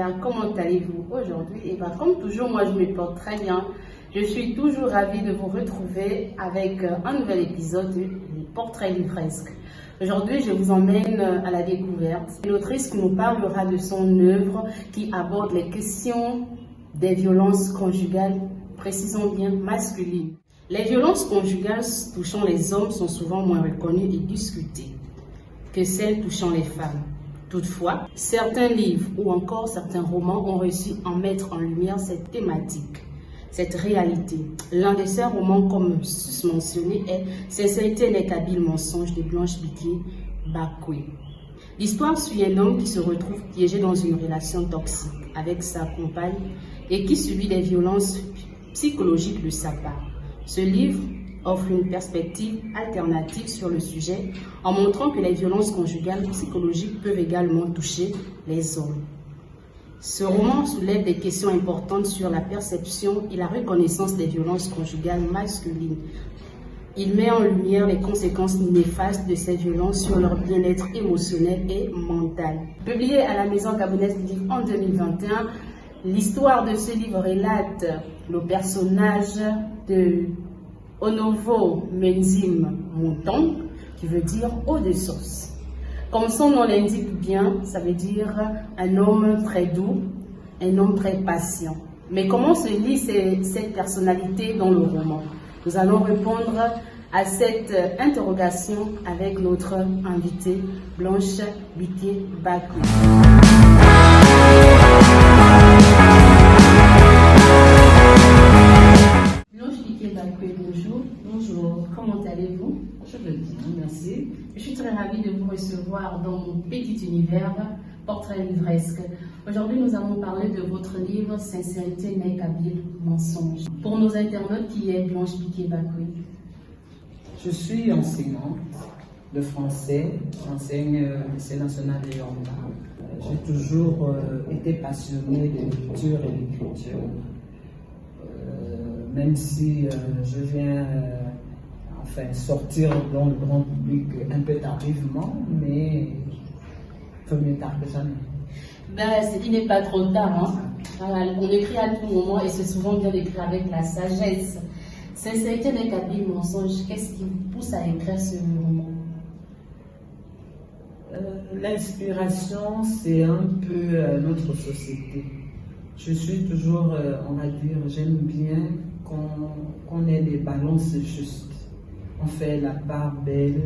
chers, comment allez-vous aujourd'hui? Et bien, comme toujours, moi je me porte très bien. Je suis toujours ravie de vous retrouver avec un nouvel épisode du Portrait livresque. Aujourd'hui, je vous emmène à la découverte d'une autrice qui nous parlera de son œuvre qui aborde les questions des violences conjugales, précisons bien masculines. Les violences conjugales touchant les hommes sont souvent moins reconnues et discutées que celles touchant les femmes. Toutefois, certains livres ou encore certains romans ont réussi à mettre en lumière cette thématique, cette réalité. L'un de ces romans, comme mentionné, est Sincérité n'est qu'habile mensonge de Blanche Bikié-Bakoué. L'histoire suit un homme qui se retrouve piégé dans une relation toxique avec sa compagne et qui subit des violences psychologiques de sa part. Ce livre offre une perspective alternative sur le sujet en montrant que les violences conjugales psychologiques peuvent également toucher les hommes. Ce roman soulève des questions importantes sur la perception et la reconnaissance des violences conjugales masculines. Il met en lumière les conséquences néfastes de ces violences sur leur bien-être émotionnel et mental. Publié à la Maison gabonaise du livre en 2021, l'histoire de ce livre relate le personnage de Onovo Menzim Moutong, qui veut dire eau de source. Comme son nom l'indique bien, ça veut dire un homme très doux, un homme très patient. Mais comment se lit cette personnalité dans le roman? Nous allons répondre à cette interrogation avec notre invitée Blanche Bikié-Bakoué. Bonjour. Bonjour. Comment allez-vous? Je vais bien, merci. Je suis très ravie de vous recevoir dans mon petit univers Portrait livresque. Aujourd'hui, nous allons parler de votre livre Sincérité n'est qu'habile mensonge. Pour nos internautes, qui est Blanche Bikié-Bakoué? Je suis enseignante de français, j'enseigne au lycée national de Yamba. J'ai toujours été passionnée de lecture et d'écriture. Même si je viens sortir dans le grand public un peu tardivement, mais faut mieux tard que jamais. Il n'est pas trop tard. On écrit à tout moment et c'est souvent bien d'écrire avec la sagesse. Sincérité n'est qu'habile mensonge. Qu'est-ce qui vous pousse à écrire ce roman? L'inspiration, c'est un peu notre société. Je suis toujours, on va dire, j'aime bien qu'on ait des balances justes. On fait la part belle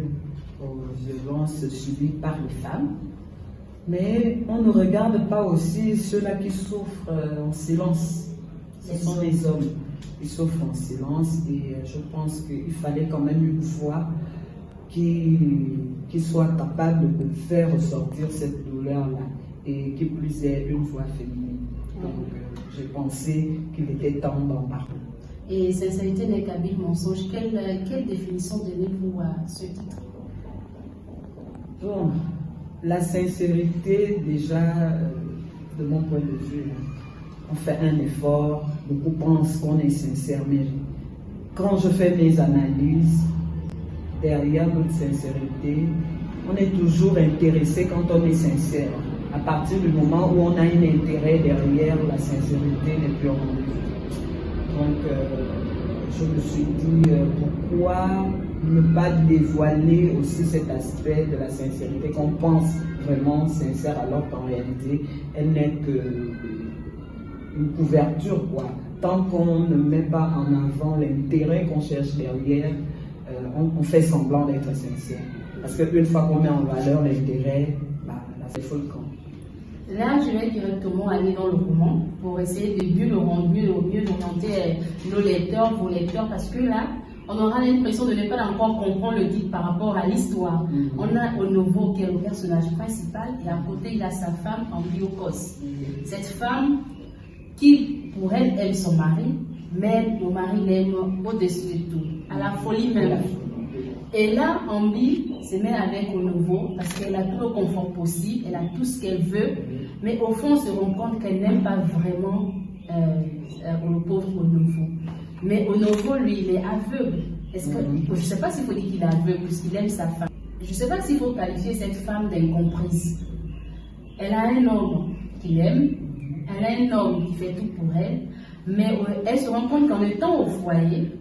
aux violences subies par les femmes, mais on ne regarde pas aussi ceux-là qui souffrent en silence. Ce sont les hommes qui souffrent en silence et je pense qu'il fallait quand même une voix qui soit capable de faire ressortir cette douleur-là et qui plus est une voix féminine. Donc j'ai pensé qu'il était temps d'en parler. Et sincérité n'est qu'habile mensonge. Quelle définition donnez-vous à ce titre? Bon, la sincérité, déjà, de mon point de vue, on fait un effort, beaucoup pensent qu'on est sincère, mais quand je fais mes analyses, derrière notre sincérité, on est toujours intéressé quand on est sincère. À partir du moment où on a un intérêt derrière, la sincérité n'est plus en rendez-vous. Donc, je me suis dit, pourquoi ne pas dévoiler aussi cet aspect de la sincérité qu'on pense vraiment sincère alors qu'en réalité, elle n'est qu'une couverture, quoi. Tant qu'on ne met pas en avant l'intérêt qu'on cherche derrière, on fait semblant d'être sincère. Parce qu'une fois qu'on met en valeur l'intérêt, là, c'est faux le camp. Là, je vais directement aller dans le roman pour essayer de mieux orienter nos lecteurs, vos lecteurs, parce que là, on aura l'impression de ne pas encore comprendre le titre par rapport à l'histoire. On a Onovo qui est le personnage principal et à côté, il a sa femme Ambiokos. Cette femme qui, pour elle, aime son mari, mais le mari l'aime au-dessus de tout, à la folie même. Et là, Ambi se met avec Onovo parce qu'elle a tout le confort possible, elle a tout ce qu'elle veut, mais au fond, on se rend compte qu'elle n'aime pas vraiment le pauvre Onovo. Mais Onovo, lui, il est aveugle. Je ne sais pas s'il faut dire qu'il est aveugle puisqu'il aime sa femme. Je ne sais pas s'il faut qualifier cette femme d'incomprise. Elle a un homme qu'il aime, elle a un homme qui fait tout pour elle, mais elle se rend compte qu'en étant au foyer,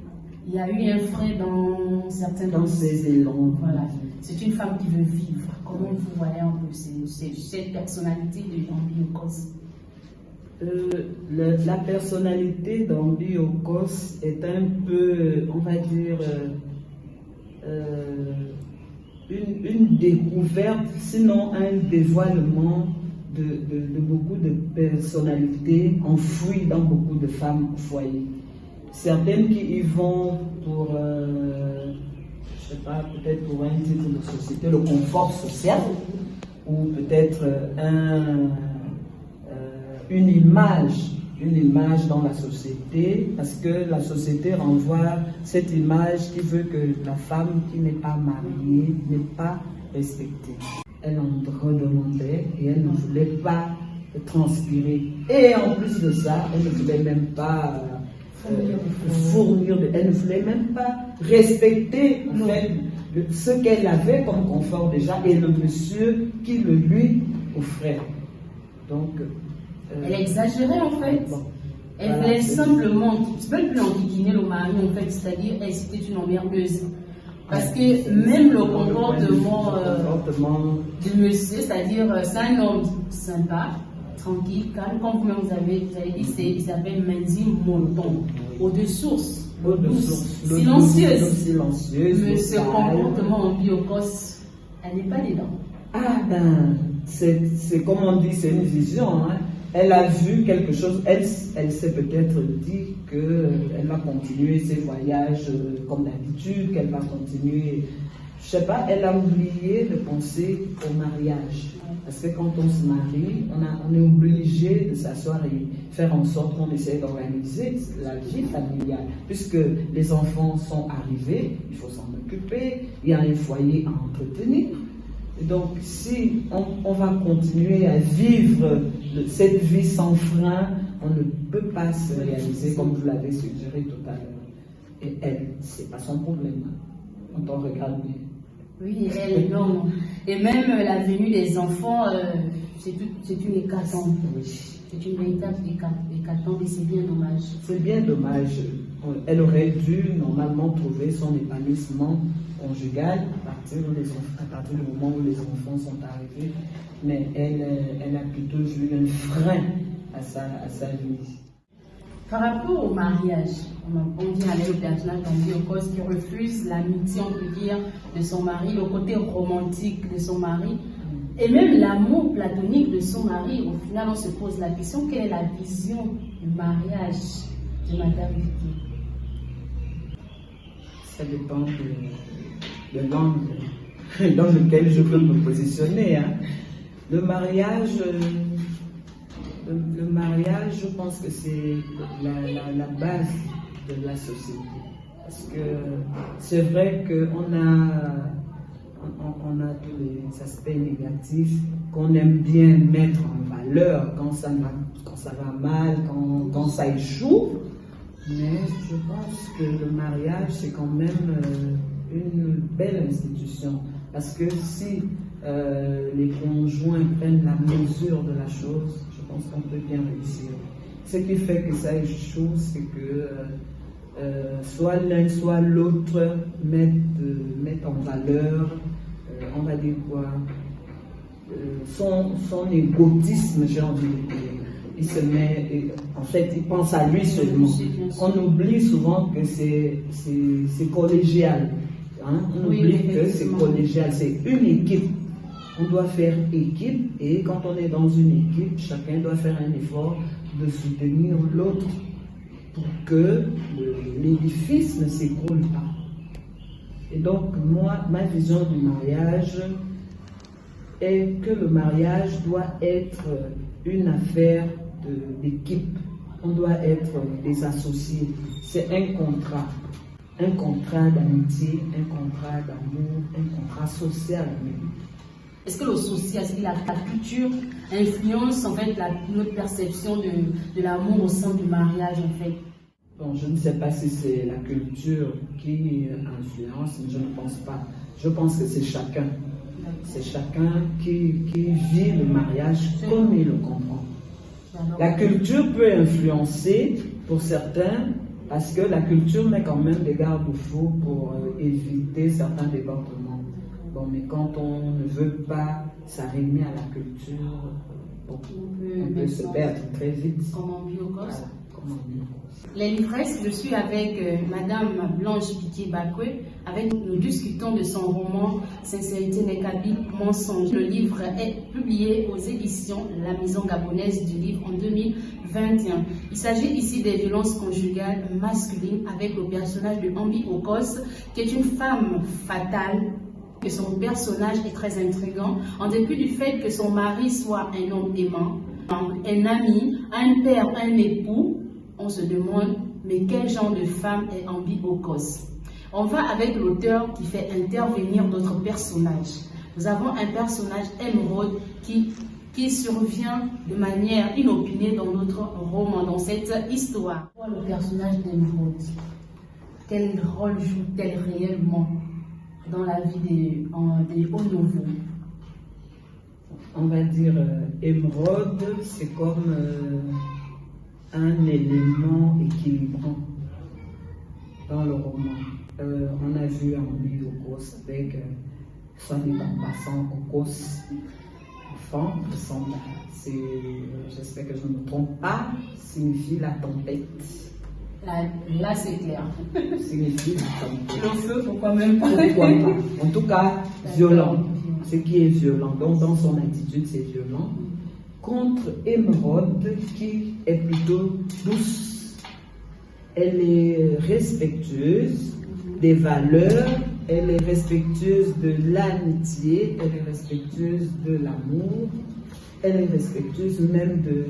il y a eu un frein dans certains dans ses élans. Voilà. C'est une femme qui veut vivre. Comment vous voyez un peu cette personnalité de Ambiokos? La personnalité d'Ambiokos est un peu, on va dire, une découverte, sinon un dévoilement de beaucoup de personnalités enfouies dans beaucoup de femmes au foyer. Certaines qui y vont pour, je sais pas, peut-être pour un titre de société, le confort social, ou peut-être une image dans la société, parce que la société renvoie cette image qui veut que la femme qui n'est pas mariée n'est pas respectée. Elle en redemandait et elle ne voulait pas transpirer. Et en plus de ça, elle ne voulait même pas elle ne voulait même pas respecter en fait, ce qu'elle avait comme confort déjà et le monsieur qui le lui offrait. Donc, elle exagérait en fait. Bon, Elle voilà, voulait simplement, c'est pas plus enquiquiner le mari en fait, c'est-à-dire elle c'était une emmerdeuse. Parce que même le comportement de monsieur, c'est-à-dire c'est un homme sympa, tranquille, calme, comme vous-même vous avez dit, il s'appelle Mendy Monton, eau de source, silencieuse. Mais ce comportement en Ambiokos, elle n'est pas dedans. Ah ben, c'est comme on dit, c'est une vision. Hein. Elle a vu quelque chose, elle s'est peut-être dit qu'elle va continuer ses voyages comme d'habitude, qu'elle va continuer, je sais pas, elle a oublié de penser au mariage. Parce que quand on se marie, on est obligé de s'asseoir et faire en sorte qu'on essaie d'organiser la vie familiale. Puisque les enfants sont arrivés, il faut s'en occuper, il y a un foyer à entretenir. Et donc, si on va continuer à vivre cette vie sans frein, on ne peut pas se réaliser comme vous l'avez suggéré tout à l'heure. Et elle, c'est pas son problème, quand on regarde bien. Oui, elle, non. Et même la venue des enfants, c'est une hécatombe. Oui. C'est une véritable hécatombe et c'est bien dommage. C'est bien dommage. Elle aurait dû normalement trouver son épanouissement conjugal à partir du moment où les enfants sont arrivés. Mais elle a plutôt eu un frein à sa vie. Par rapport au mariage, on dit avec le personnage d'Ambiokos qui refuse l'amitié, on peut dire, de son mari, le côté romantique de son mari, et même l'amour platonique de son mari. Au final, on se pose la question, quelle est la vision du mariage de Madame Vicky? Ça dépend de l'angle dans lequel je peux me positionner. Hein. Le mariage, je pense que c'est la base de la société. Parce que c'est vrai qu'on a tous les aspects négatifs qu'on aime bien mettre en valeur quand ça va mal, quand ça échoue. Mais je pense que le mariage, c'est quand même une belle institution. Parce que si les conjoints prennent la mesure de la chose, je pense qu'on peut bien réussir. Ce qui fait que ça échoue, c'est que soit l'un, soit l'autre mettent en valeur, on va dire quoi, son égotisme, j'ai envie de dire. Il se met, en fait, il pense à lui seulement. On oublie souvent que c'est collégial. Hein? On oublie que c'est collégial, c'est une équipe. On doit faire équipe et quand on est dans une équipe, chacun doit faire un effort de soutenir l'autre pour que l'édifice ne s'écroule pas. Et donc, moi, ma vision du mariage est que le mariage doit être une affaire d'équipe. On doit être des associés. C'est un contrat d'amitié, un contrat d'amour, un contrat social même. Est-ce que le social, est-ce que la culture influence en fait notre perception de l'amour au sein du mariage en fait? Bon, je ne sais pas si c'est la culture qui influence, mais je ne pense pas. Je pense que c'est chacun. C'est chacun qui vit le mariage comme il le comprend. La culture peut influencer pour certains, parce que la culture met quand même des garde-fous pour éviter certains débordements. Bon, mais quand on ne veut pas s'arrimer à la culture, bon, on peut se perdre très vite. Comme en biocos. Voilà, comme en biocos. Les livresques, je suis avec Madame Blanche Piquet-Bakwe. Avec nous discutons de son roman Sincérité n'est qu'habit mensonge. Le livre est publié aux éditions La Maison Gabonaise du Livre en 2021. Il s'agit ici des violences conjugales masculines avec le personnage de Ambi Okos, qui est une femme fatale. Que son personnage est très intriguant, en dépit du fait que son mari soit un homme aimant, un ami, un père, un époux. On se demande, mais quel genre de femme est Ambi Okos? On va avec l'auteur qui fait intervenir d'autres personnages. Nous avons un personnage émeraude qui survient de manière inopinée dans notre roman, dans cette histoire. Le personnage d'émeraude, quel rôle joue-t-elle réellement dans la vie des hauts nouveaux? On va dire émeraude, c'est comme un élément équilibrant dans le roman. On a vu Ambi Okos avec son passant Okos, enfant, j'espère que je ne me trompe pas, signifie la tempête. Là c'est clair. Signifie la tempête. Le feu, pourquoi même pas? Pourquoi pas? En tout cas, violent. Ce qui est violent. Donc, dans son attitude, c'est violent. Contre Émeraude, qui est plutôt douce. Elle est respectueuse des valeurs, elle est respectueuse de l'amitié, elle est respectueuse de l'amour, elle est respectueuse même de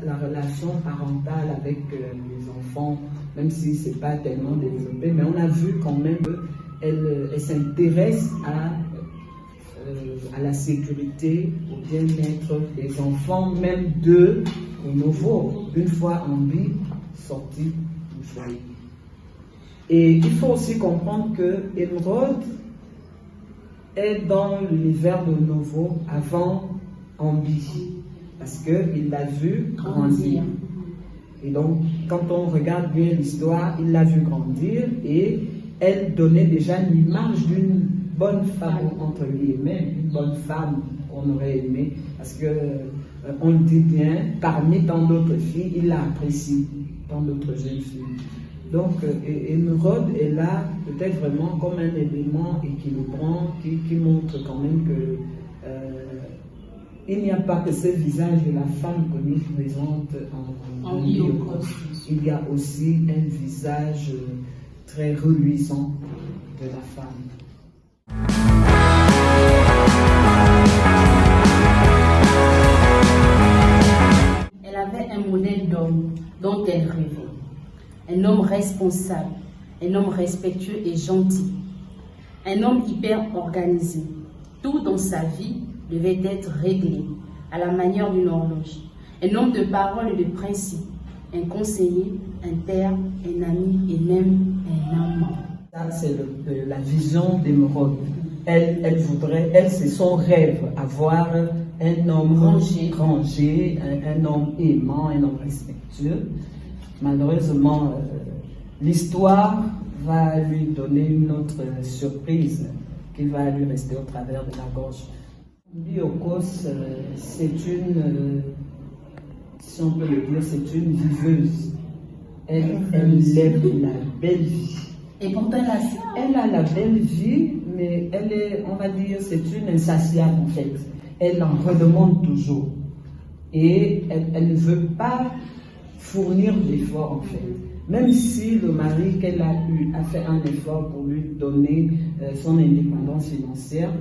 la relation parentale avec les enfants, même si ce n'est pas tellement développé, mais on a vu quand même qu'elle s'intéresse à la sécurité, au bien-être des enfants, même d'eux, au nouveau, une fois Ambi sorti du foyer. Et il faut aussi comprendre que Émeraude est dans l'univers de nouveau avant Ambi, parce qu'il l'a vu grandir. Et donc, quand on regarde bien l'histoire, il l'a vu grandir et elle donnait déjà l'image d'une bonne femme, entre guillemets, une bonne femme qu'on aurait aimé, parce que on le dit bien, parmi tant d'autres filles, il l'a apprécié, tant d'autres jeunes filles. Donc, Émeraude est là, peut-être vraiment comme un élément équilibrant qui montre quand même que il n'y a pas que ce visage de la femme que nous présente en Okos. Il y a aussi un visage très reluisant de la femme. Elle avait un modèle d'homme dont elle rêvait. Un homme responsable, un homme respectueux et gentil. Un homme hyper organisé. Tout dans sa vie devait être réglé à la manière d'une horloge. Un homme de parole et de principe. Un conseiller, un père, un ami et même un amant. Ça, c'est la vision d'Émeraude. Elle voudrait, c'est son rêve, avoir un homme rangé, un homme aimant, un homme respectueux. Malheureusement, l'histoire va lui donner une autre surprise qui va lui rester au travers de la gorge. Ambi Okos, c'est une, si on peut le dire, c'est une viveuse. Elle aime la belle vie. Et pourtant, elle a la belle vie, mais elle est, on va dire, c'est une insatiable en fait. Elle en redemande toujours. Et elle ne veut pas fournir d'efforts en fait. Même si le mari qu'elle a eu a fait un effort pour lui donner son indépendance financière,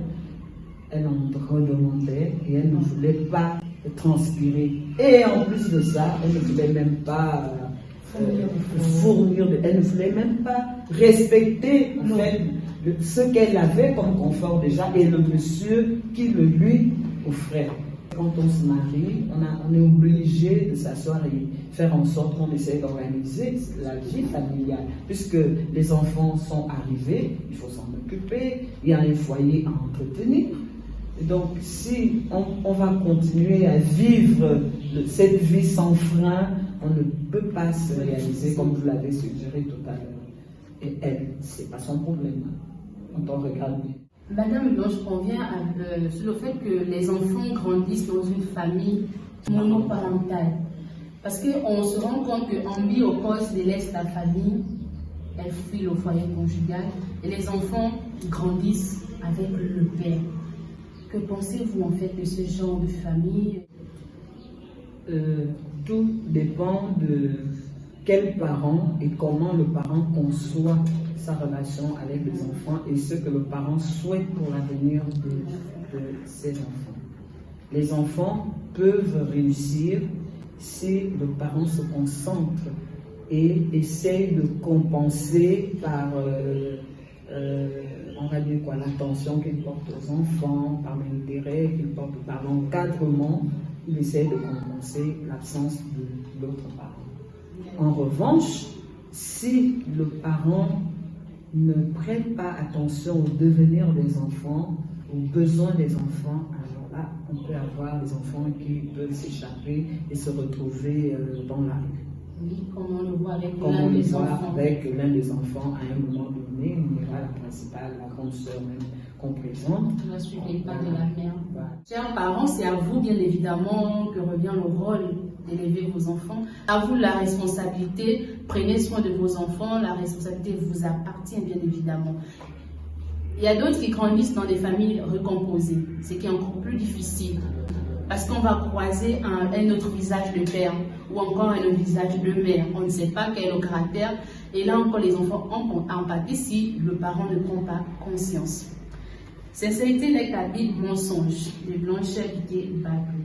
elle en redemandait et elle ne voulait pas transpirer. Et en plus de ça, elle ne voulait même pas elle ne voulait même pas respecter en fait, ce qu'elle avait comme confort déjà et le monsieur qui le lui offrait. Quand on se marie, on est obligé de s'asseoir et faire en sorte qu'on essaie d'organiser la vie familiale. Puisque les enfants sont arrivés, il faut s'en occuper, il y a un foyer à entretenir. Donc, si on va continuer à vivre cette vie sans frein, on ne peut pas se réaliser comme vous l'avez suggéré tout à l'heure. Et elle, c'est pas son problème. Quand on regarde bien. Madame Blanche, on vient sur le fait que les enfants grandissent dans une famille monoparentale. Parce qu'on se rend compte qu'en biopause délaisse la famille, elle fuit le foyer conjugal et les enfants grandissent avec le père. Que pensez-vous en fait de ce genre de famille? Tout dépend de quel parent et comment le parent conçoit sa relation avec les enfants et ce que le parent souhaite pour l'avenir de ses enfants. Les enfants peuvent réussir si le parent se concentre et essaye de compenser par on va dire quoi, l'attention qu'il porte aux enfants, par l'intérêt qu'il porte, par l'encadrement, il essaie de compenser l'absence de l'autre parent. En revanche, si le parent ne prête pas attention au devenir des enfants, aux besoins des enfants, alors là, on peut avoir des enfants qui peuvent s'échapper et se retrouver dans la rue. Oui, comme on le voit avec l'un des enfants. Avec l'un des enfants, à un moment donné, on ira la principale, la grande sœur même qu'on présente. On va suivre les pas de la mère. Voilà. Chers parents, c'est à vous bien évidemment que revient le rôle d'élever vos enfants. À vous la responsabilité, prenez soin de vos enfants, la responsabilité vous appartient bien évidemment. Il y a d'autres qui grandissent dans des familles recomposées, ce qui est encore plus difficile. Parce qu'on va croiser un autre visage de père ou encore un autre visage de mère. On ne sait pas quel est le caractère. Et là encore, les enfants ont empathie si le parent ne prend pas conscience. Sincérité n'est qu'à mensonge de Blanchette Bacou.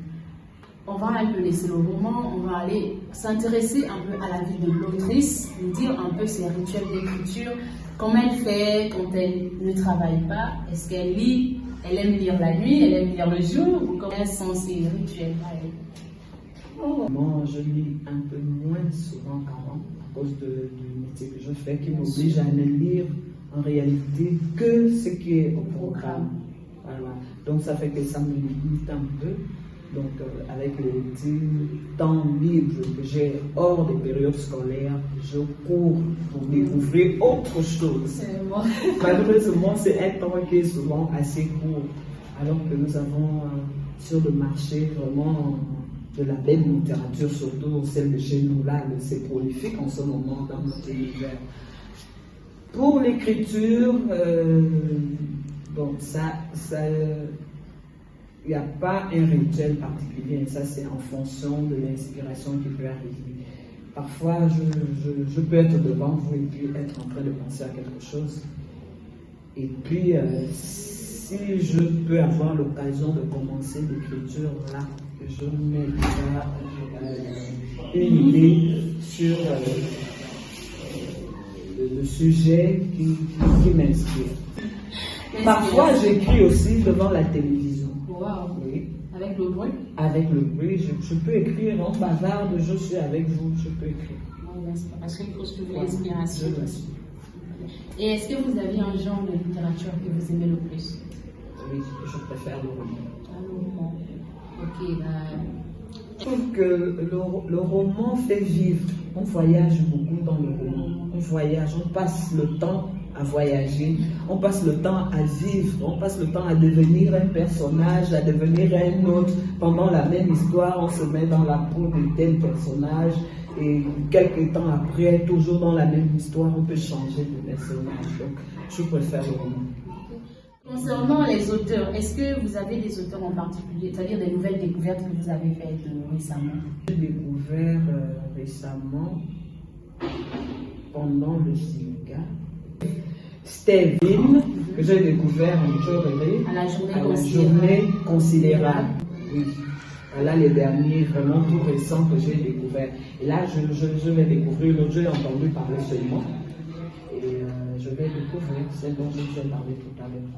On va un peu laisser le roman, on va aller s'intéresser un peu à la vie de l'autrice, nous dire un peu ses rituels d'écriture, comment elle fait quand elle ne travaille pas, est-ce qu'elle lit, elle aime lire la nuit, elle aime lire le jour, ou comment sont ses rituels à elle? Moi, je lis un peu moins souvent qu'avant, à cause du métier que je fais, qui m'oblige à ne lire en réalité que ce qui est au programme. Voilà. Donc ça fait que ça me limite un peu. Donc avec les temps libres que j'ai hors des périodes scolaires, je cours pour découvrir autre chose. Malheureusement, c'est un temps qui est souvent assez court, alors que nous avons sur le marché vraiment de la belle littérature, surtout celle de chez nous là, c'est prolifique en ce moment dans notre univers. Pour l'écriture, donc il n'y a pas un rituel particulier, ça c'est en fonction de l'inspiration qui peut arriver. Parfois, je peux être devant vous et puis être en train de penser à quelque chose. Et puis, si je peux avoir l'occasion de commencer l'écriture là, je mets une idée sur le sujet qui m'inspire. Parfois, j'écris aussi devant la télévision. Wow. Oui. Avec le bruit? Avec le bruit, je peux écrire en bavarde, je suis avec vous, je peux écrire. Parce qu'il faut suivre l'inspiration. Et est-ce que vous avez un genre de littérature que vous aimez le plus? Oui, je préfère le roman. Ah, le roman. Ok. Je trouve que le roman fait vivre. On voyage beaucoup dans le roman. On voyage, on passe le temps à voyager, on passe le temps à vivre, on passe le temps à devenir un personnage, à devenir un autre. Pendant la même histoire, on se met dans la peau de tel personnage et quelques temps après, toujours dans la même histoire, on peut changer de personnage. Donc, je préfère le roman. Concernant les auteurs, est-ce que vous avez des auteurs en particulier, c'est-à-dire des nouvelles découvertes que vous avez faites récemment? J'ai découvert récemment, pendant le Sénégal, Stéphine, que j'ai découvert en Tchorélé, à la journée considérable. Oui. Voilà les derniers vraiment tout récents que j'ai découverts. Et là, je vais découvrir l'autre, j'ai entendu parler seulement. Et je vais découvrir celle dont je vous ai parlé tout à l'heure.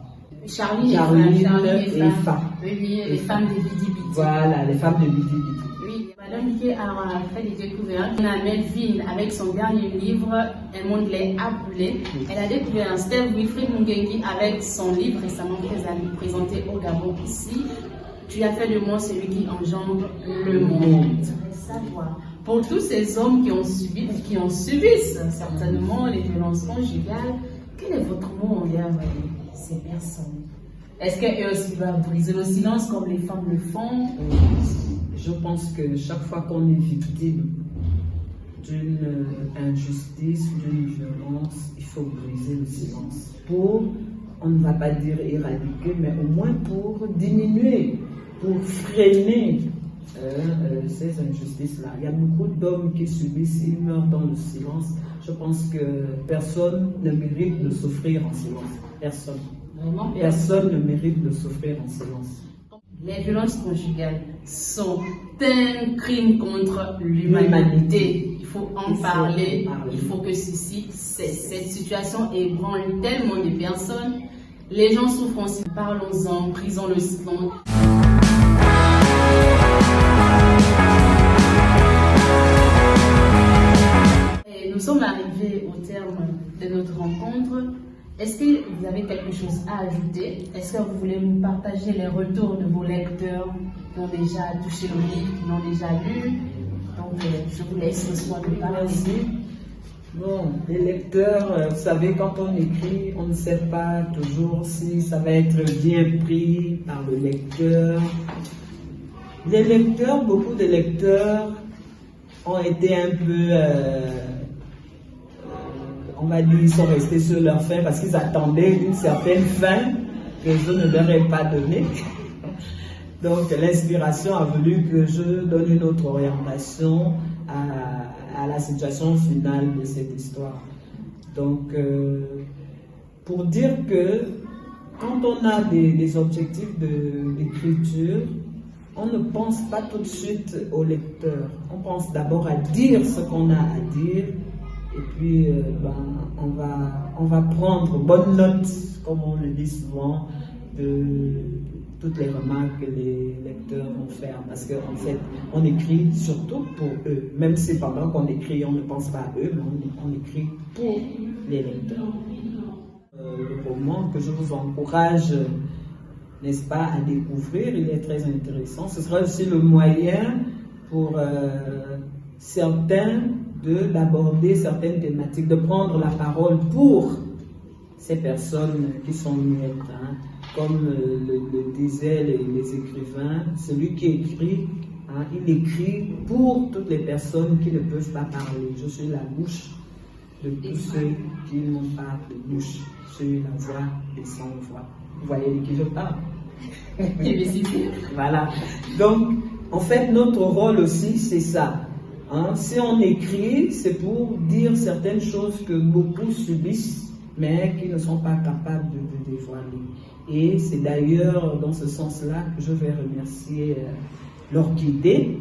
Charlie et Fa. Oui, les femmes de Bidi Bidi. Voilà, les femmes de Bidi Bidi. Oui, Madame Marie-Mickey a fait des découvertes. On a Melvin avec son dernier livre, Un monde les appelé. Elle a découvert un Steve Wilfried Mungengi avec son livre récemment présenté au Gabon ici. Tu as fait de moi celui qui engendre le monde. Savoir. Pour tous ces hommes qui ont subi certainement les violences conjugales, quel est votre mot envers ces personnes? Est-ce qu'eux aussi doivent briser le silence comme les femmes le font? Je pense que chaque fois qu'on est victime d'une injustice, d'une violence, il faut briser le silence. On ne va pas dire éradiquer, mais au moins pour diminuer, pour freiner ces injustices-là. Il y a beaucoup d'hommes qui subissent, ils meurent dans le silence. Je pense que personne ne mérite de souffrir en silence. Personne. Vraiment, Personne ne mérite de souffrir en silence. Les violences conjugales sont un crime contre l'humanité. Il faut en parler. Il faut que ceci cesse. Cette situation ébranle tellement de personnes. Les gens souffrent aussi. Parlons-en, brisons le silence. Et nous sommes arrivés au terme de notre rencontre. Est-ce que vous avez quelque chose à ajouter? Est-ce que vous voulez nous partager les retours de vos lecteurs qui ont déjà touché le livre, qui l'ont déjà lu? Donc, je vous laisse le soin de parler. Bon, les lecteurs, vous savez, quand on écrit, on ne sait pas toujours si ça va être bien pris par le lecteur. Les lecteurs, beaucoup de lecteurs ont été un peu... on va dire, ils sont restés sur leur fin parce qu'ils attendaient une certaine fin que je ne leur ai pas donnée. Donc l'inspiration a voulu que je donne une autre orientation à la situation finale de cette histoire. Donc pour dire que quand on a des objectifs d'écriture, on ne pense pas tout de suite au lecteur. On pense d'abord à dire ce qu'on a à dire. Et puis, on va prendre bonne note, comme on le dit souvent, de toutes les remarques que les lecteurs vont faire. Parce qu'en fait, on écrit surtout pour eux. Même si pendant qu'on écrit, on ne pense pas à eux, mais on écrit pour les lecteurs. Le roman que je vous encourage, n'est-ce pas, à découvrir, il est très intéressant. Ce sera aussi le moyen pour certains d'aborder certaines thématiques, de prendre la parole pour ces personnes qui sont muettes. Hein. Comme le disaient les écrivains, celui qui écrit, hein, il écrit pour toutes les personnes qui ne peuvent pas parler. Je suis la bouche de tous ceux qui n'ont pas de bouche. Je suis la voix des sans voix. Vous voyez de qui je parle? Voilà. Donc, en fait, notre rôle aussi, c'est ça. Hein, si on écrit, c'est pour dire certaines choses que beaucoup subissent, mais qui ne sont pas capables de dévoiler. Et c'est d'ailleurs dans ce sens-là que je vais remercier l'orchidée.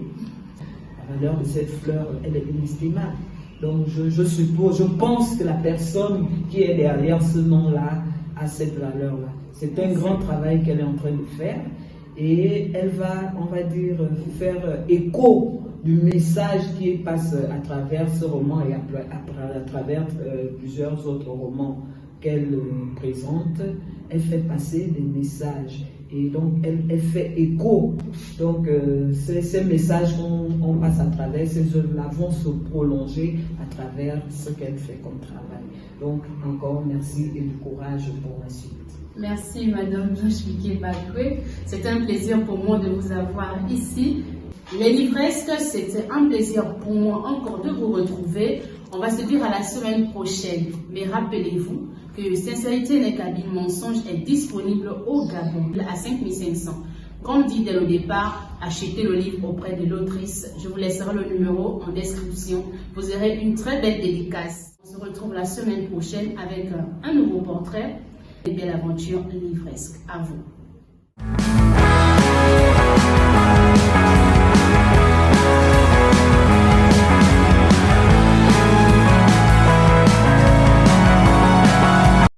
La valeur de cette fleur, elle est inestimable. Donc je pense que la personne qui est derrière ce nom-là a cette valeur-là. C'est un grand travail qu'elle est en train de faire. Et elle va, on va dire, faire écho du message qui passe à travers ce roman et à travers plusieurs autres romans qu'elle présente. Elle fait passer des messages et donc elle fait écho. Donc ces messages qu'on passe à travers ces œuvres-là vont se prolonger à travers ce qu'elle fait comme travail. Donc encore merci et du courage pour la suite. Merci Madame Joshua Bakwe. C'est un plaisir pour moi de vous avoir ici. Les livresques, c'était un plaisir pour moi encore de vous retrouver. On va se dire à la semaine prochaine. Mais rappelez-vous que Sincérité n'est qu'habile mensonge est disponible au Gabon à 5500. Comme dit dès le départ, achetez le livre auprès de l'autrice. Je vous laisserai le numéro en description. Vous aurez une très belle dédicace. On se retrouve la semaine prochaine avec un nouveau portrait et belle aventure livresque. À vous.